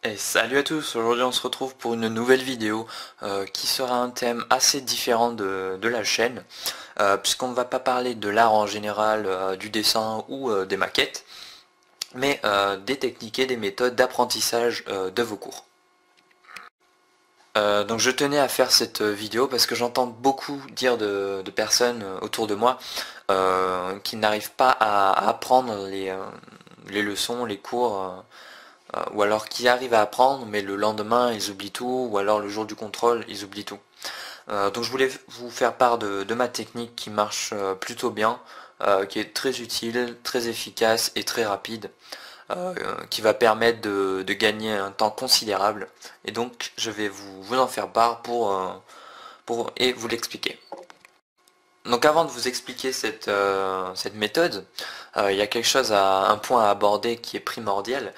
Et salut à tous, aujourd'hui on se retrouve pour une nouvelle vidéo qui sera un thème assez différent de la chaîne, puisqu'on ne va pas parler de l'art en général, du dessin ou des maquettes, mais des techniques et des méthodes d'apprentissage de vos cours. Donc je tenais à faire cette vidéo parce que j'entends beaucoup dire de personnes autour de moi qui n'arrivent pas à apprendre les leçons, les cours, ou alors qui arrivent à apprendre mais le lendemain ils oublient tout, ou alors le jour du contrôle ils oublient tout. Donc je voulais vous faire part de ma technique qui marche plutôt bien, qui est très utile, très efficace et très rapide, qui va permettre de gagner un temps considérable. Et donc je vais vous en faire part et vous l'expliquer. Donc avant de vous expliquer cette méthode, il y a un point à aborder qui est primordial,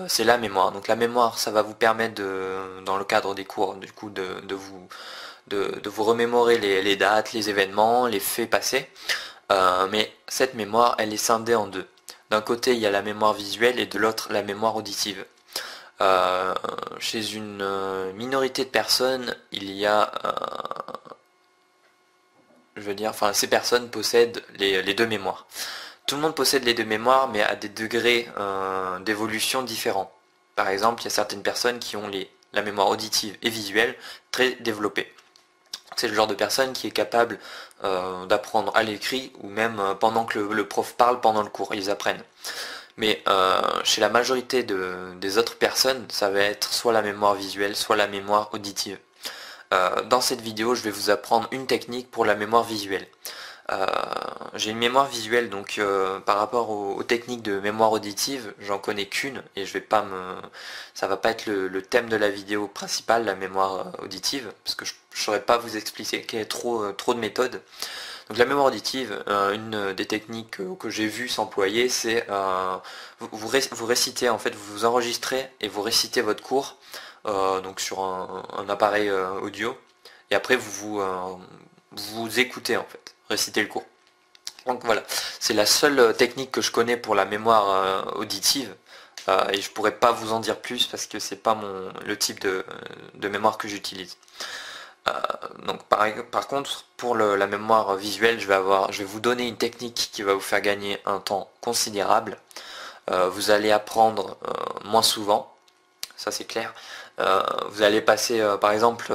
c'est la mémoire. Donc la mémoire, ça va vous permettre dans le cadre des cours, du coup, de vous remémorer les dates, les événements, les faits passés. Mais cette mémoire, elle est scindée en deux. D'un côté, il y a la mémoire visuelle et de l'autre, la mémoire auditive. Euh, Chez une minorité de personnes, il y a je veux dire, enfin ces personnes possèdent les deux mémoires. Tout le monde possède les deux mémoires, mais à des degrés d'évolution différents. Par exemple, il y a certaines personnes qui ont la mémoire auditive et visuelle très développée. C'est le genre de personne qui est capable d'apprendre à l'écrit ou même pendant que le prof parle pendant le cours, ils apprennent. Mais chez la majorité des autres personnes, ça va être soit la mémoire visuelle, soit la mémoire auditive. Dans cette vidéo, je vais vous apprendre une technique pour la mémoire visuelle. Euh, j'ai une mémoire visuelle, donc par rapport aux techniques de mémoire auditive, j'en connais qu'une et ça va pas être le thème de la vidéo principale, la mémoire auditive, parce que je ne saurais pas vous expliquer qu'il y a trop de méthodes. Donc la mémoire auditive, une des techniques que j'ai vu s'employer, c'est vous récitez, en fait, vous vous enregistrez et vous récitez votre cours donc sur un appareil audio, et après vous écoutez en fait, réciter le cours. Donc voilà, c'est la seule technique que je connais pour la mémoire auditive, et je pourrais pas vous en dire plus parce que c'est pas le type de mémoire que j'utilise. Euh, donc par contre, pour la mémoire visuelle, je vais vous donner une technique qui va vous faire gagner un temps considérable. Vous allez apprendre moins souvent, ça c'est clair. Vous allez passer, par exemple,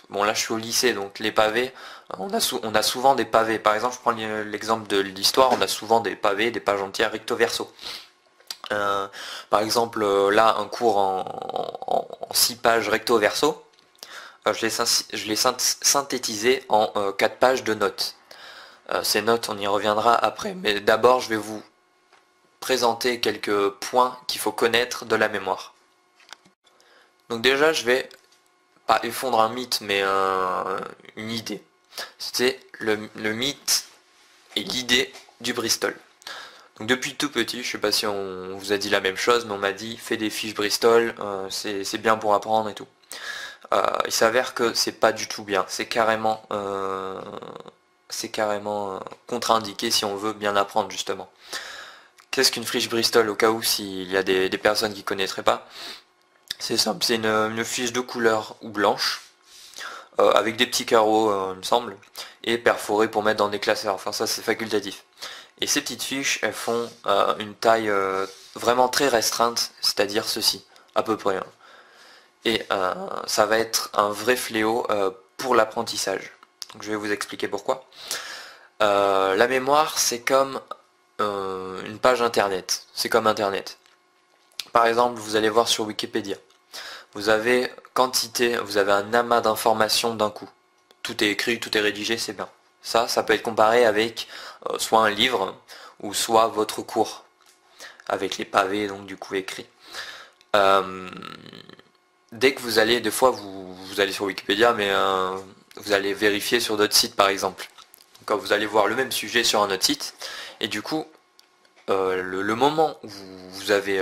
bon là je suis au lycée, donc les pavés, on a souvent des pavés. Par exemple, je prends l'exemple de l'histoire, on a souvent des pavés, des pages entières recto verso. Euh, Par exemple, là, un cours en 6 pages recto verso, je l'ai synthétisé en 4 pages de notes. Ces notes, on y reviendra après, mais d'abord je vais vous présenter quelques points qu'il faut connaître de la mémoire. Donc déjà, je vais pas effondre un mythe, mais une idée. C'est le mythe et l'idée du Bristol. Donc depuis tout petit, je sais pas si on vous a dit la même chose, mais on m'a dit fais des fiches Bristol, c'est bien pour apprendre et tout. Il s'avère que c'est pas du tout bien, c'est carrément contre-indiqué si on veut bien apprendre justement. Qu'est-ce qu'une fiche Bristol au cas où s'il y a des personnes qui connaîtraient pas? C'est simple, c'est une fiche de couleur ou blanche avec des petits carreaux, il me semble, et perforés pour mettre dans des classeurs. Enfin, ça, c'est facultatif. Et ces petites fiches, elles font une taille vraiment très restreinte, c'est-à-dire ceci, à peu près, hein. Et ça va être un vrai fléau pour l'apprentissage. Donc, je vais vous expliquer pourquoi. La mémoire, c'est comme une page internet. C'est comme internet. Par exemple, vous allez voir sur Wikipédia. Vous avez un amas d'informations d'un coup. Tout est écrit, tout est rédigé, c'est bien. Ça peut être comparé avec soit un livre ou soit votre cours, avec les pavés donc du coup écrits. Euh, Dès que vous allez, des fois vous allez sur Wikipédia, mais vous allez vérifier sur d'autres sites par exemple. Donc, quand vous allez voir le même sujet sur un autre site, et du coup le moment où vous avez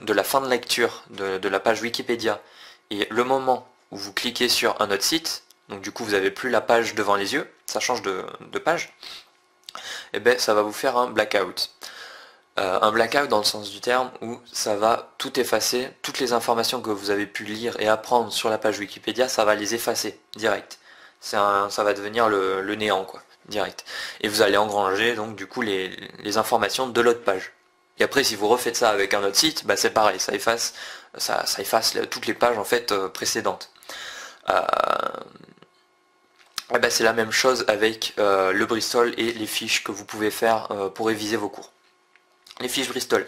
de la fin de lecture de la page Wikipédia et le moment où vous cliquez sur un autre site, donc du coup vous n'avez plus la page devant les yeux, ça change de page, et ben ça va vous faire un blackout. Un blackout dans le sens du terme où ça va tout effacer, toutes les informations que vous avez pu lire et apprendre sur la page Wikipédia, ça va les effacer direct. Ça va devenir le néant quoi, direct. Et vous allez engranger donc du coup les informations de l'autre page. Et après si vous refaites ça avec un autre site, bah, c'est pareil, ça efface toutes les pages en fait précédentes. Bah, c'est la même chose avec le Bristol et les fiches que vous pouvez faire pour réviser vos cours. Les fiches Bristol,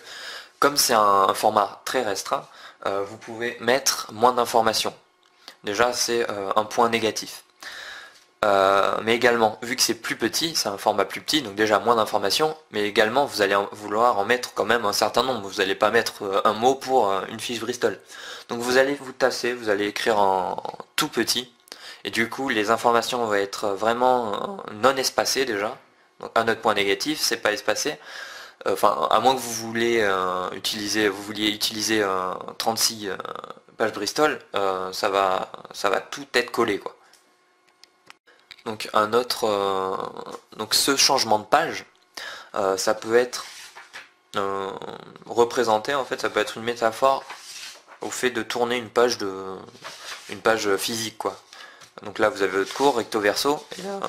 comme c'est un format très restreint, vous pouvez mettre moins d'informations. Déjà, c'est un point négatif. Mais également, vu que c'est plus petit, c'est un format plus petit, donc déjà moins d'informations, mais également vous allez vouloir en mettre quand même un certain nombre. Vous n'allez pas mettre un mot pour une fiche Bristol. Donc vous allez vous tasser, vous allez écrire en tout petit, et du coup les informations vont être vraiment non espacées déjà. Donc un autre point négatif, c'est pas espacé. Enfin, à moins que vous vouliez utiliser 36 pages Bristol, ça va tout être collé quoi. Donc donc ce changement de page, ça peut être représenté en fait, ça peut être une métaphore au fait de tourner une page physique quoi. Donc là vous avez votre cours recto verso, et là,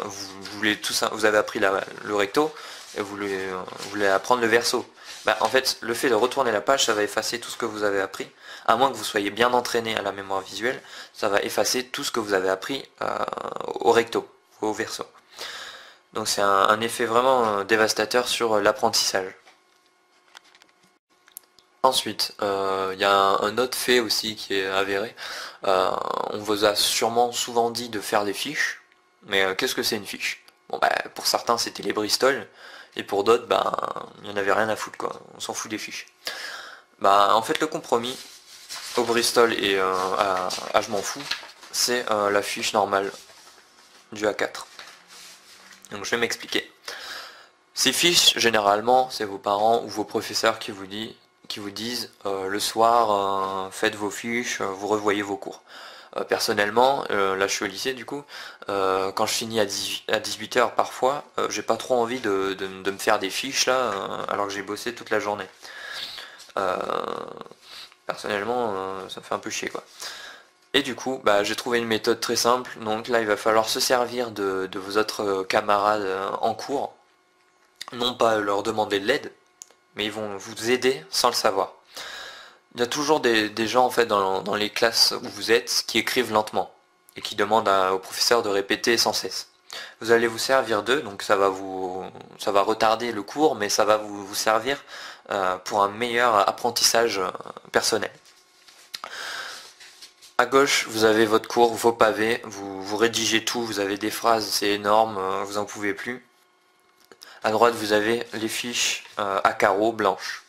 vous avez appris le recto et vous voulez apprendre le verso. Bah, en fait le fait de retourner la page, ça va effacer tout ce que vous avez appris, à moins que vous soyez bien entraîné à la mémoire visuelle, ça va effacer tout ce que vous avez appris au recto, au verso. Donc c'est un effet vraiment dévastateur sur l'apprentissage. Ensuite, il y a un autre fait aussi qui est avéré. On vous a sûrement souvent dit de faire des fiches, mais qu'est-ce que c'est une fiche? Bon bah pour certains c'était les Bristol, et pour d'autres bah il n'y en avait rien à foutre quoi, on s'en fout des fiches. Bah en fait le compromis au Bristol et à je m'en fous, c'est la fiche normale du A4. Donc je vais m'expliquer. Ces fiches, généralement, c'est vos parents ou vos professeurs qui vous disent le soir, faites vos fiches, vous revoyez vos cours. Personnellement, là je suis au lycée du coup, quand je finis à 18h parfois, j'ai pas trop envie de me faire des fiches là, alors que j'ai bossé toute la journée. Personnellement, ça me fait un peu chier quoi. Et du coup, bah, j'ai trouvé une méthode très simple, donc là il va falloir se servir de vos autres camarades en cours, non pas leur demander de l'aide, mais ils vont vous aider sans le savoir. Il y a toujours des gens en fait dans les classes où vous êtes qui écrivent lentement et qui demandent au professeur de répéter sans cesse. Vous allez vous servir d'eux, donc ça va retarder le cours, mais ça va vous servir pour un meilleur apprentissage personnel. À gauche, vous avez votre cours, vos pavés, vous rédigez tout, vous avez des phrases, c'est énorme, vous en pouvez plus. À droite, vous avez les fiches à carreaux blanches.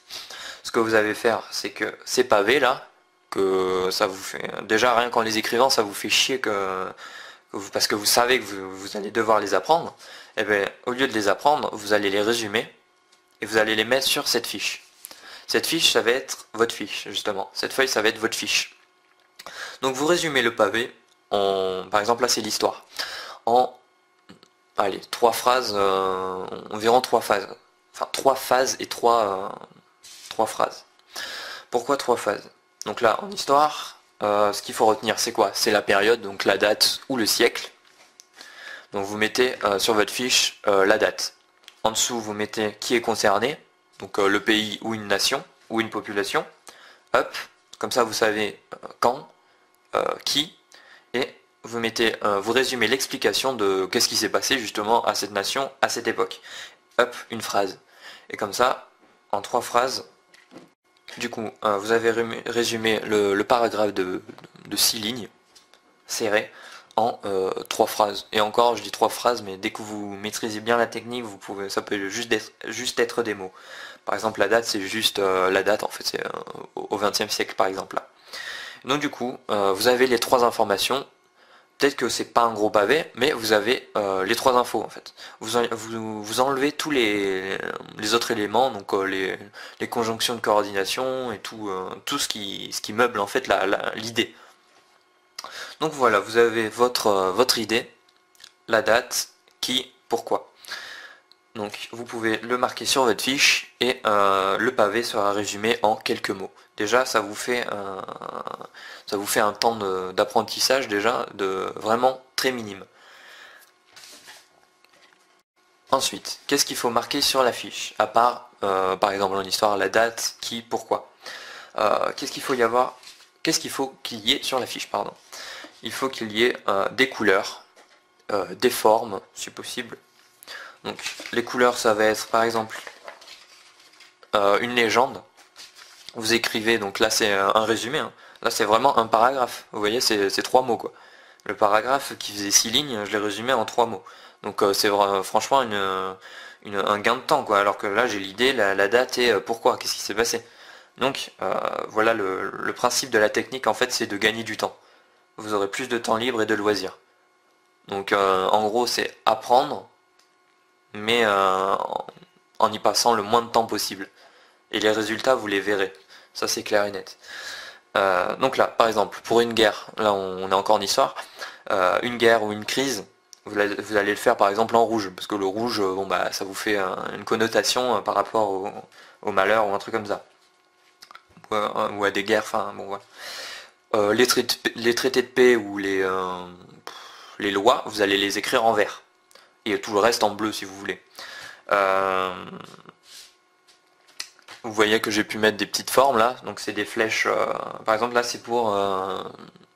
Ce que vous allez faire, c'est que ces pavés là, que ça vous fait déjà rien qu'en les écrivant, ça vous fait chier parce que vous savez que vous allez devoir les apprendre. Et bien, au lieu de les apprendre, vous allez les résumer et vous allez les mettre sur cette fiche. Cette fiche, ça va être votre fiche justement. Cette feuille, ça va être votre fiche. Donc vous résumez le pavé par exemple là c'est l'histoire, en allez, 3 phrases, environ 3 phases. Enfin 3 phases et 3 phrases. Pourquoi 3 phases? Donc là en histoire, ce qu'il faut retenir c'est quoi? C'est la période, donc la date ou le siècle. Donc vous mettez sur votre fiche la date. En dessous vous mettez qui est concerné, donc le pays ou une nation ou une population. Hop, comme ça vous savez quand, qui, et vous résumez l'explication de qu'est-ce qui s'est passé justement à cette nation, à cette époque. Hop, une phrase. Et comme ça, en 3 phrases, du coup, vous avez résumé le paragraphe de 6 lignes, serré, en 3 phrases. Et encore, je dis 3 phrases, mais dès que vous maîtrisez bien la technique, ça peut juste être des mots. Par exemple, la date, c'est juste la date, en fait, c'est au XXe siècle, par exemple, là. Donc du coup, vous avez les 3 informations. Peut-être que c'est pas un gros pavé, mais vous avez les 3 infos en fait. Vous enlevez tous les autres éléments, donc les conjonctions de coordination et tout ce qui meuble en fait l'idée. Donc voilà, vous avez votre idée, la date, qui, pourquoi. Donc vous pouvez le marquer sur votre fiche et le pavé sera résumé en quelques mots. Déjà ça vous fait un temps d'apprentissage déjà de vraiment très minime. Ensuite, qu'est-ce qu'il faut marquer sur la fiche? À part par exemple en histoire la date, qui, pourquoi. Qu'est-ce qu'il faut y avoir? Qu'est-ce qu'il faut qu'il y ait sur la fiche, pardon? Il faut qu'il y ait des couleurs, des formes si possible. Donc les couleurs ça va être par exemple une légende. Vous écrivez, donc là c'est un résumé, hein. Là c'est vraiment un paragraphe, vous voyez c'est 3 mots quoi. Le paragraphe qui faisait 6 lignes, je l'ai résumé en 3 mots. Donc c'est franchement un gain de temps quoi, alors que là j'ai l'idée, la date et pourquoi, qu'est-ce qui s'est passé. Donc voilà le principe de la technique en fait, c'est de gagner du temps. Vous aurez plus de temps libre et de loisirs. Donc en gros c'est apprendre, mais en y passant le moins de temps possible. Et les résultats vous les verrez. Ça c'est clair et net. Donc là, par exemple, pour une guerre, là on est encore en histoire, une guerre ou une crise, vous allez le faire par exemple en rouge, parce que le rouge, bon bah ça vous fait une connotation par rapport au malheur ou un truc comme ça. Ou à des guerres, enfin bon voilà. Les traités de paix ou les lois, vous allez les écrire en vert. Et tout le reste en bleu si vous voulez. Vous voyez que j'ai pu mettre des petites formes là, donc c'est des flèches, par exemple là c'est pour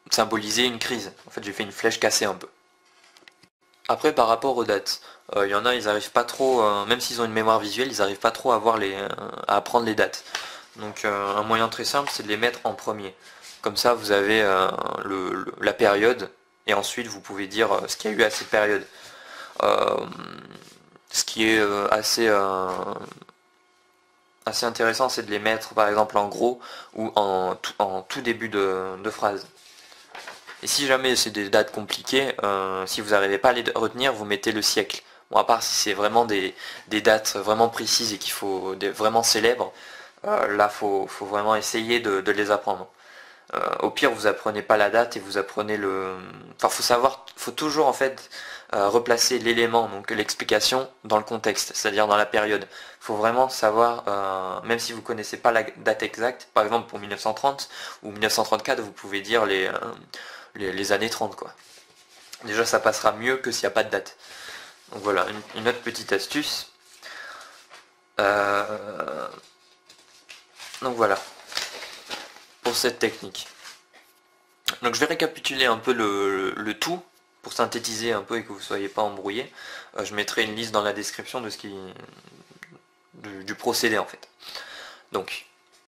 symboliser une crise. En fait j'ai fait une flèche cassée un peu. Après par rapport aux dates, il y en a ils arrivent pas trop, même s'ils ont une mémoire visuelle, ils arrivent pas trop à à apprendre les dates. Donc un moyen très simple c'est de les mettre en premier. Comme ça vous avez la période et ensuite vous pouvez dire ce qu'il y a eu à cette période. Euh, ce qui est assez intéressant, c'est de les mettre par exemple en gros ou en tout début de phrase. Et si jamais c'est des dates compliquées, si vous n'arrivez pas à les retenir, vous mettez le siècle. Bon, à part si c'est vraiment des dates vraiment précises et qu'il faut vraiment célèbres, là faut vraiment essayer de les apprendre. Au pire, vous apprenez pas la date et vous apprenez Enfin, faut toujours en fait replacer l'élément, donc l'explication, dans le contexte, c'est-à-dire dans la période. Faut vraiment savoir, même si vous connaissez pas la date exacte, par exemple pour 1930 ou 1934, vous pouvez dire les années 30 quoi. Déjà, ça passera mieux que s'il n'y a pas de date. Donc voilà, une autre petite astuce. Euh, donc voilà, pour cette technique. Donc je vais récapituler un peu le tout pour synthétiser un peu et que vous ne soyez pas embrouillés. Je mettrai une liste dans la description de du procédé en fait. Donc